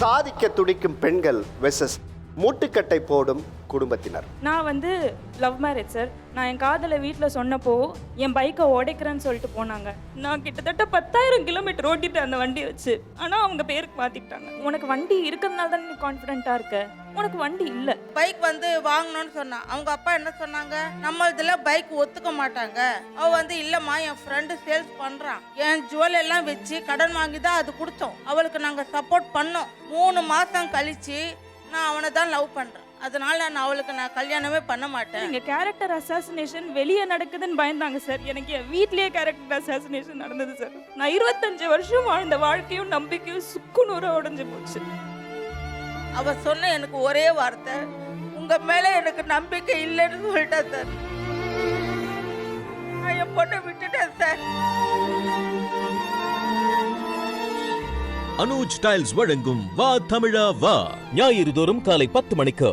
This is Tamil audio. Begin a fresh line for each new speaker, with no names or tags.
சாதிக்க துடிக்கும் பெண்கள் வெர்சஸ் மூட்டுக்கட்டை போடும் குடும்பத்தினர்.
நான் லவ் மேரேஜ் சார். நான் என் காதலை வீட்டில் சொன்னப்போ என் பைக்கை உடைக்கிறேன்னு சொல்லிட்டு போனாங்க. நான் கிட்டத்தட்ட 10,000 கிலோமீட்டர் ஓட்டிட்டு அந்த வண்டியை வச்சு, ஆனால் அவங்க பேருக்கு மாற்றிக்கிட்டாங்க. உனக்கு வண்டி இருக்கிறதுனால தான் நீ கான்ஃபிடென்ட்டாக இருக்க, உனக்கு வண்டி இல்லை.
பைக் வாங்கணும்னு சொன்னா அவங்க அப்பா என்ன சொன்னாங்க, நம்ம இதில் பைக் ஒத்துக்க மாட்டாங்க. அவ இல்லைம்மா என் ஃப்ரெண்டு சேல்ஸ் பண்ணுறான், என் ஜுவல் எல்லாம் வச்சு கடன் வாங்கி தான் அது கொடுத்தோம். அவளுக்கு நாங்கள் சப்போர்ட் பண்ணோம். 3 மாதம் கழிச்சு நான் அவனை தான் லவ் பண்ணுறேன். அதனால அவளுக்கு கல்யாணமே பண்ண மாட்டேன்.
எங்கள் கேரக்டர் அசாசினேஷன் வெளியே நடக்குதுன்னு பயந்தாங்க சார். எனக்கு என் வீட்லேயே கேரக்டர் அசாசினேஷன் நடந்தது சார். நான் 25 வருஷம் வாழ்ந்த வாழ்க்கையும் நம்பிக்கையும் சுக்குநூறாக உடைஞ்சு போச்சு.
அவ சொன்ன எனக்கு ஒரே வார்த்தை, உங்க மேல எனக்கு நம்பிக்கை இல்லைன்னு சொல்லிட்டா சார். நான் என் பொண்ணை விட்டுட்டேன் சார்.
அனுஜ் டைல்ஸ் வழங்கும் வா தமிழா வா, ஞாயிறு தோறும் காலை 10 மணிக்கு.